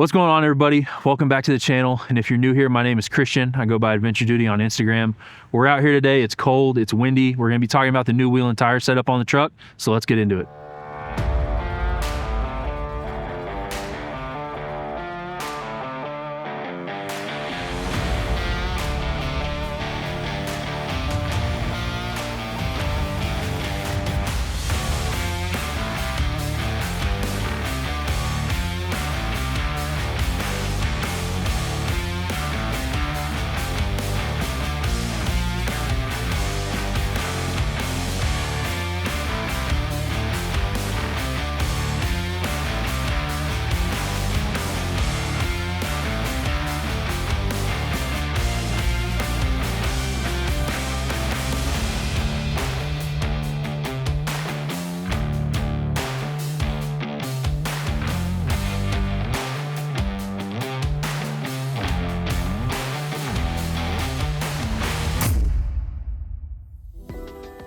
What's going on, everybody? Welcome back to the channel. And if you're new here, my name is Christian. I go by Adventure Duty on Instagram. We're out here today. It's cold, it's windy. We're gonna be talking about the new wheel and tire setup on the truck. So let's get into it.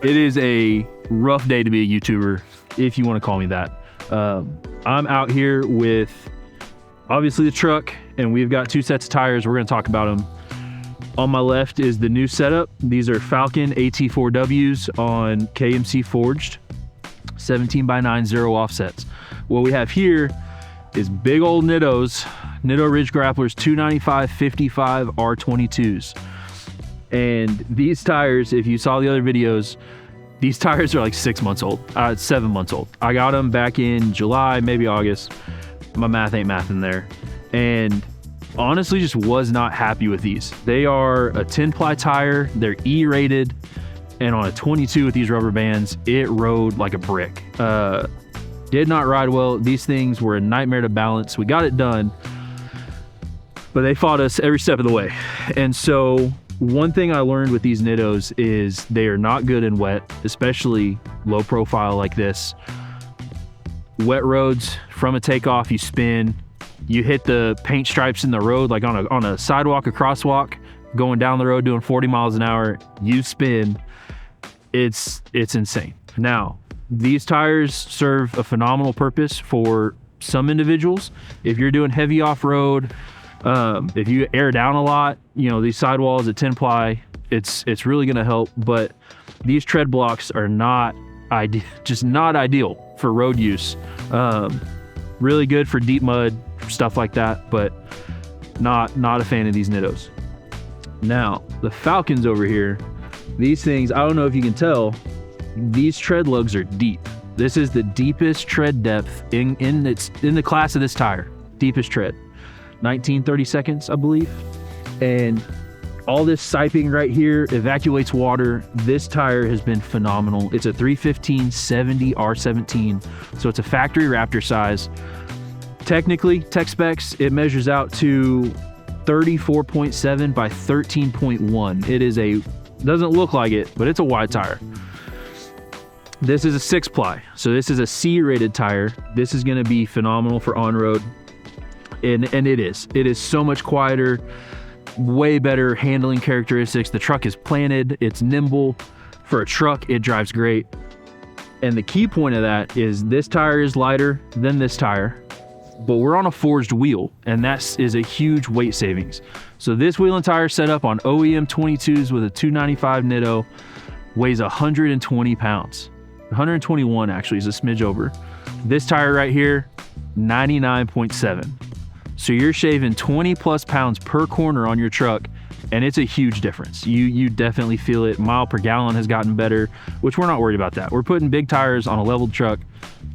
It is a rough day to be a YouTuber, if you want to call me that. I'm out here with obviously the truck, and we've got two sets of tires. We're going to talk about them. On my left is the new setup. These are Falken AT4Ws on KMC Forged, 17x9 zero offsets. What we have here is big old Nitto Ridge Grapplers 295/55 R22s. And these tires, if you saw the other videos, these tires are like 6 months old, 7 months old. I got them back in July, maybe August. My math ain't mathing there. And honestly, just was not happy with these. They are a 10-ply tire. They're E-rated. And on a 22 with these rubber bands, it rode like a brick. Did not ride well. These things were a nightmare to balance. We got it done, but they fought us every step of the way. And so one thing I learned with these Nittos is they are not good in wet, especially low profile like this. Wet roads, from a takeoff, you spin, you hit the paint stripes in the road, like on a sidewalk, a crosswalk, going down the road doing 40 miles an hour, you spin. It's insane. Now, these tires serve a phenomenal purpose for some individuals. If you're doing heavy off-road, if you air down a lot, you know, these sidewalls at 10-ply, it's really going to help. But these tread blocks are not just not ideal for road use. Really good for deep mud, stuff like that, but not a fan of these Nittos. Now, the Falkens over here, these things, I don't know if you can tell, these tread lugs are deep. This is the deepest tread depth in the class of this tire, deepest tread. 19-30 I believe. And all this siping right here evacuates water. This tire has been phenomenal. It's a 315/70 R17, so it's a factory Raptor size. Technically, tech specs, it measures out to 34.7 by 13.1. It is doesn't look like it, but it's a wide tire. This is a 6-ply, so this is a C-rated tire. This is going to be phenomenal for on-road. And it is so much quieter, way better handling characteristics. The truck is planted, it's nimble. For a truck, it drives great. And the key point of that is this tire is lighter than this tire, but we're on a forged wheel, and that is a huge weight savings. So this wheel and tire setup on OEM 22s with a 295 Nitto weighs 120 pounds. 121 actually is a smidge over. This tire right here, 99.7. So you're shaving 20 plus pounds per corner on your truck, and it's a huge difference. You definitely feel it. Mile per gallon has gotten better, which we're not worried about that. We're putting big tires on a leveled truck.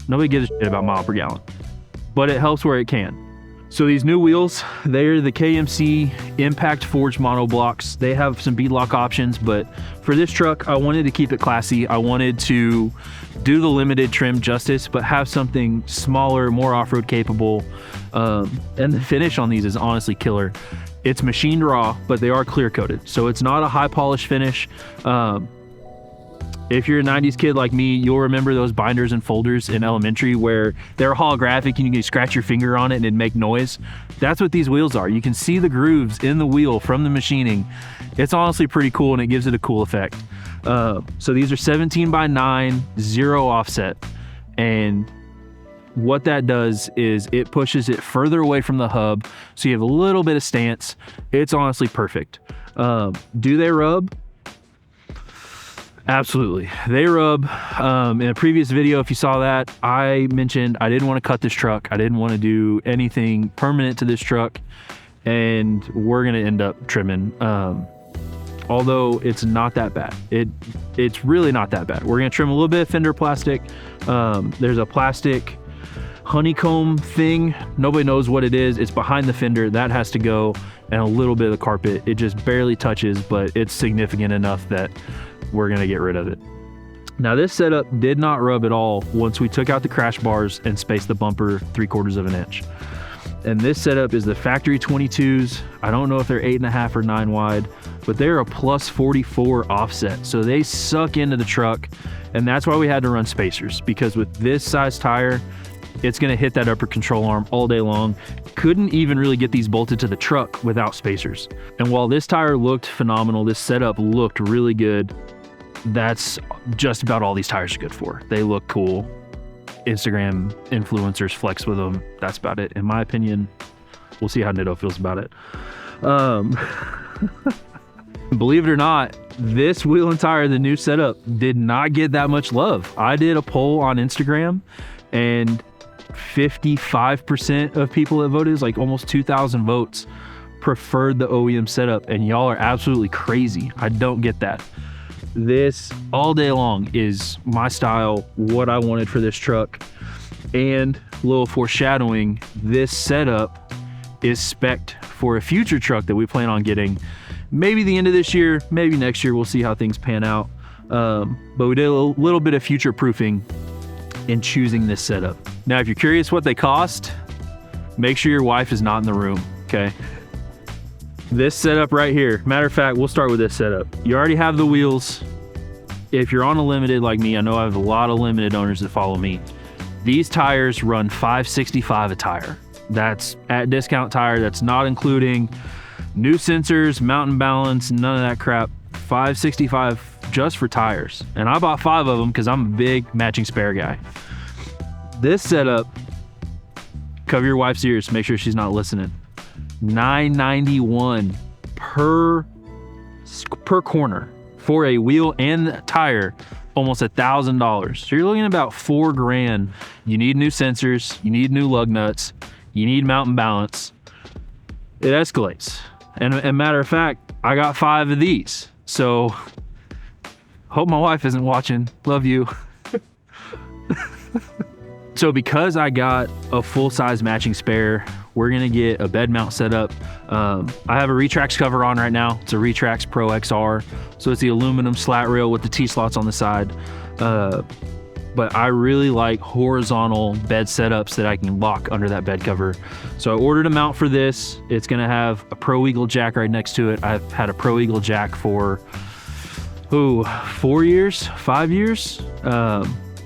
Nobody gives a shit about mile per gallon, but it helps where it can. So these new wheels, they're the KMC Impact Forged monoblocks. They have some beadlock options, but for this truck, I wanted to keep it classy. I wanted to do the limited trim justice, but have something smaller, more off-road capable. And the finish on these is honestly killer. It's machined raw, but they are clear coated, so it's not a high polish finish. If you're a 90s kid like me, you'll remember those binders and folders in elementary where they're holographic and you can scratch your finger on it and it'd make noise. That's what these wheels are. You can see the grooves in the wheel from the machining. It's honestly pretty cool, and it gives it a cool effect. So these are 17x9, zero offset. And what that does is it pushes it further away from the hub, so you have a little bit of stance. It's honestly perfect. Do they rub? Absolutely, they rub. In a previous video, if you saw that, I mentioned I didn't want to cut this truck. I didn't want to do anything permanent to this truck, and we're gonna end up trimming. Although it's not that bad. It's really not that bad. We're gonna trim a little bit of fender plastic. There's a plastic honeycomb thing. Nobody knows what it is. It's behind the fender. That has to go, and a little bit of the carpet. It just barely touches, but it's significant enough that we're gonna get rid of it. Now this setup did not rub at all once we took out the crash bars and spaced the bumper 3/4 of an inch. And this setup is the factory 22s. I don't know if they're 8.5 or 9 wide, but they're a plus 44 offset. So they suck into the truck, and that's why we had to run spacers, because with this size tire, it's gonna hit that upper control arm all day long. Couldn't even really get these bolted to the truck without spacers. And while this tire looked phenomenal, this setup looked really good, that's just about all these tires are good for. They look cool. Instagram influencers flex with them. That's about it, in my opinion. We'll see how Nitto feels about it. Believe it or not, this wheel and tire, the new setup, did not get that much love. I did a poll on Instagram, and 55% of people that voted, like almost 2,000 votes, preferred the OEM setup, and y'all are absolutely crazy. I don't get that. This all day long is my style, what I wanted for this truck. And a little foreshadowing, this setup is spec'd for a future truck that we plan on getting. Maybe the end of this year, maybe next year, we'll see how things pan out. But we did a little bit of future proofing in choosing this setup. Now, if you're curious what they cost, make sure your wife is not in the room, okay? This setup right here, matter of fact, we'll start with this setup. You already have the wheels. If you're on a limited like me, I know I have a lot of limited owners that follow me. These tires run $565 a tire. That's at discount tire. That's not including new sensors, mountain balance, none of that crap. $565 just for tires. And I bought 5 of them because I'm a big matching spare guy. This setup, cover your wife's ears, make sure she's not listening. $991 per corner for a wheel and tire, almost $1,000. So you're looking at about $4 grand. You need new sensors, you need new lug nuts, you need mountain balance. It escalates. And matter of fact, I got 5 of these. So hope my wife isn't watching. Love you. So because I got a full-size matching spare, we're gonna get a bed mount set up. I have a Retrax cover on right now. It's a Retrax Pro XR. So it's the aluminum slat rail with the T-slots on the side. But I really like horizontal bed setups that I can lock under that bed cover. So I ordered a mount for this. It's gonna have a Pro Eagle jack right next to it. I've had a Pro Eagle jack for, 4 years, 5 years.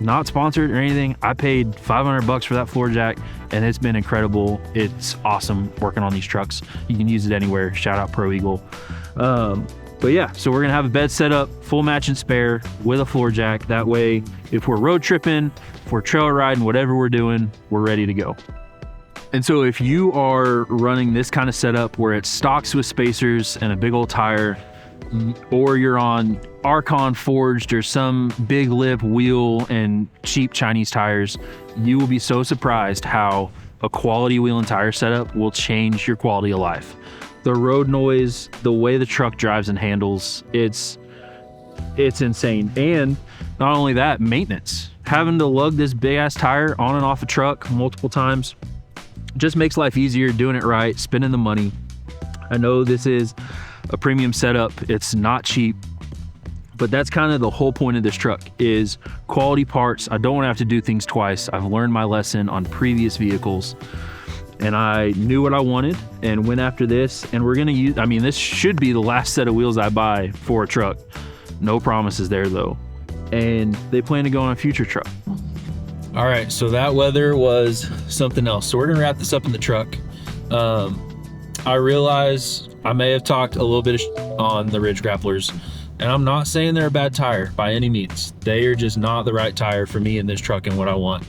Not sponsored or anything. I paid $500 for that floor jack, and it's been incredible. It's awesome working on these trucks. You can use it anywhere. Shout out Pro Eagle. But yeah, so we're gonna have a bed set up, full match and spare with a floor jack. That way, if we're road tripping, if we're trail riding, whatever we're doing, we're ready to go. And so if you are running this kind of setup where it stocks with spacers and a big old tire, or you're on Archon Forged or some big lip wheel and cheap Chinese tires, you will be so surprised how a quality wheel and tire setup will change your quality of life. The road noise, the way the truck drives and handles, it's insane. And not only that, maintenance. Having to lug this big ass tire on and off a truck multiple times just makes life easier, doing it right, spending the money. I know this is a premium setup, it's not cheap, but that's kind of the whole point of this truck, is quality parts. I don't want to have to do things twice. I've learned my lesson on previous vehicles, and I knew what I wanted and went after this. And we're gonna use, I mean, this should be the last set of wheels I buy for a truck. No promises there though. And they plan to go on a future truck. All right, so that weather was something else. So we're gonna wrap this up in the truck. I realize I may have talked a little bit of on the Ridge Grapplers, and I'm not saying they're a bad tire by any means. They are just not the right tire for me in this truck and what I want.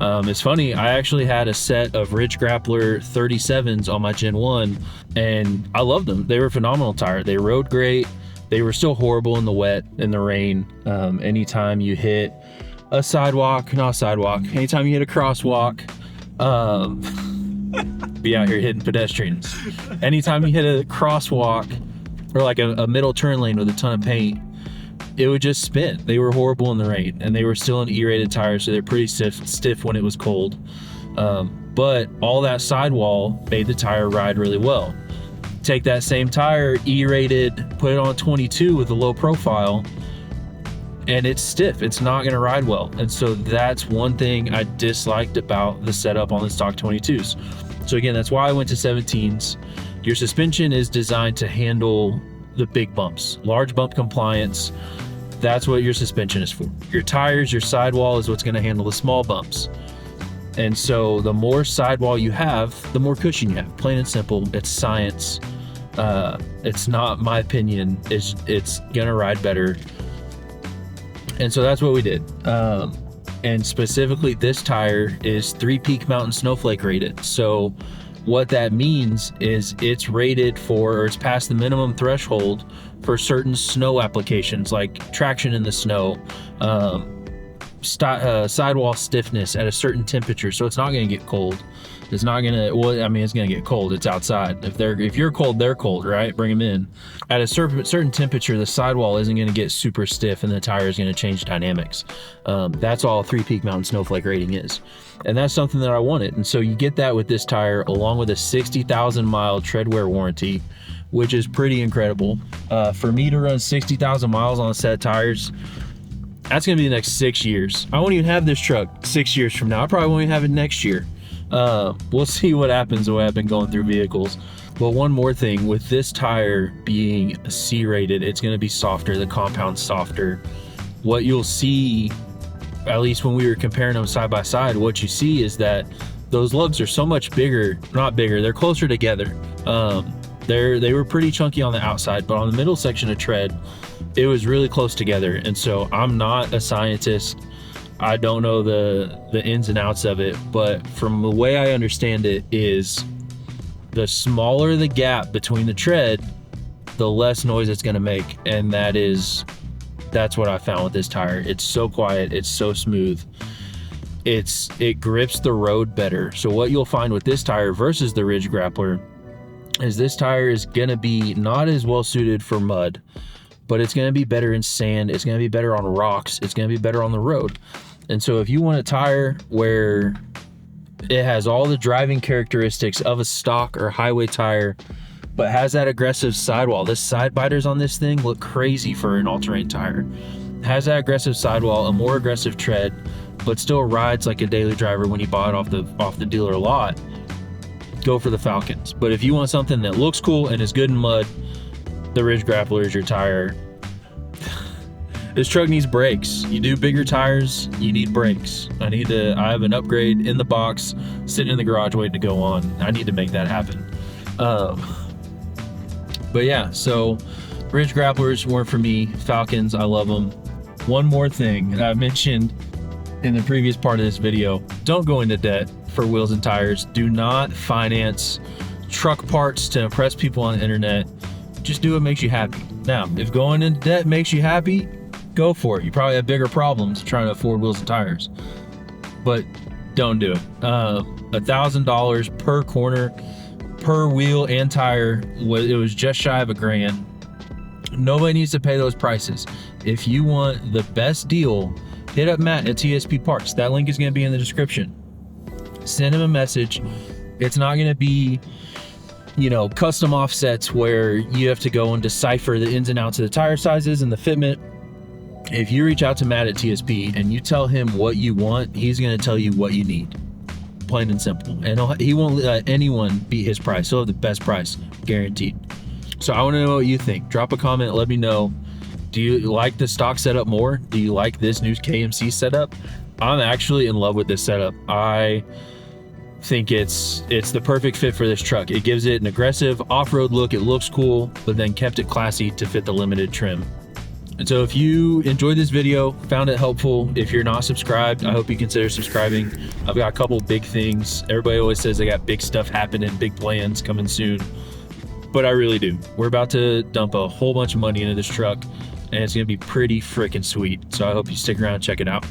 It's funny, I actually had a set of Ridge Grappler 37s on my Gen 1, and I loved them. They were a phenomenal tire. They rode great. They were still horrible in the wet, in the rain. Anytime you hit a anytime you hit a crosswalk, be out here hitting pedestrians. Anytime you hit a crosswalk or like a middle turn lane with a ton of paint, it would just spin. They were horrible in the rain, and they were still an E-rated tire, so they're pretty stiff when it was cold. But all that sidewall made the tire ride really well. Take that same tire, E-rated, put it on 22 with a low profile, and it's stiff. It's not going to ride well. And so that's one thing I disliked about the setup on the stock 22s. So again, that's why I went to 17s. Your suspension is designed to handle the big bumps, large bump compliance. That's what your suspension is for. Your tires, your sidewall is what's going to handle the small bumps. And so the more sidewall you have, the more cushion you have. Plain and simple. It's science. It's not my opinion. It's going to ride better. And so that's what we did. And specifically, this tire is 3 Peak Mountain Snowflake rated. So what that means is it's rated for, or it's past the minimum threshold for certain snow applications, like traction in the snow, sidewall stiffness at a certain temperature. So it's not going to get cold. It's not going to, well, I mean, it's going to get cold. It's outside. If you're cold, they're cold, right? Bring them in. At a certain temperature, the sidewall isn't going to get super stiff and the tire is going to change dynamics. That's all 3 Peak Mountain Snowflake rating is. And that's something that I wanted. And so you get that with this tire, along with a 60,000 mile tread wear warranty, which is pretty incredible. For me to run 60,000 miles on a set of tires, that's going to be the next 6 years. I won't even have this truck 6 years from now. I probably won't even have it next year. We'll see what happens the way I've been going through vehicles. But one more thing, with this tire being C-rated, it's going to be softer. The compound's softer. What you'll see, at least when we were comparing them side by side, what you see is that those lugs are so much bigger, not bigger, they're closer together. They were pretty chunky on the outside, but on the middle section of tread, it was really close together. And so I'm not a scientist. I don't know the ins and outs of it, but from the way I understand it is the smaller the gap between the tread, the less noise it's going to make. And that's what I found with this tire. It's so quiet. It's so smooth. It grips the road better. So what you'll find with this tire versus the Ridge Grappler is this tire is going to be not as well suited for mud, but it's going to be better in sand. It's going to be better on rocks. It's going to be better on the road. And so if you want a tire where it has all the driving characteristics of a stock or highway tire, but has that aggressive sidewall, the side biters on this thing look crazy for an all-terrain tire. It has that aggressive sidewall, a more aggressive tread, but still rides like a daily driver when you buy it off the dealer lot, go for the Falcons. But if you want something that looks cool and is good in mud, the Ridge Grappler is your tire. This truck needs brakes. You do bigger tires, you need brakes. I have an upgrade in the box, sitting in the garage waiting to go on. I need to make that happen. But yeah, so Ridge Grapplers weren't for me. Falcons, I love them. One more thing that I mentioned in the previous part of this video, don't go into debt for wheels and tires. Do not finance truck parts to impress people on the internet. Just do what makes you happy. Now, if going into debt makes you happy, go for it. You probably have bigger problems trying to afford wheels and tires, but don't do it. $1,000 per corner, per wheel and tire. It was just shy of $1,000. Nobody needs to pay those prices. If you want the best deal, hit up Matt at TSP Parts. That link is going to be in the description. Send him a message. It's not going to be, custom offsets where you have to go and decipher the ins and outs of the tire sizes and the fitment. If you reach out to Matt at TSP and you tell him what you want, he's going to tell you what you need. Plain and simple. And he won't let anyone beat his price. He'll have the best price, guaranteed. So I want to know what you think. Drop a comment, let me know. Do you like the stock setup more? Do you like this new KMC setup? I'm actually in love with this setup. I think it's the perfect fit for this truck. It gives it an aggressive off-road look. It looks cool, but then kept it classy to fit the limited trim. And so if you enjoyed this video, found it helpful, if you're not subscribed, I hope you consider subscribing. I've got a couple big things. Everybody always says they got big stuff happening, big plans coming soon, but I really do. We're about to dump a whole bunch of money into this truck, and it's gonna be pretty freaking sweet. So I hope you stick around and check it out.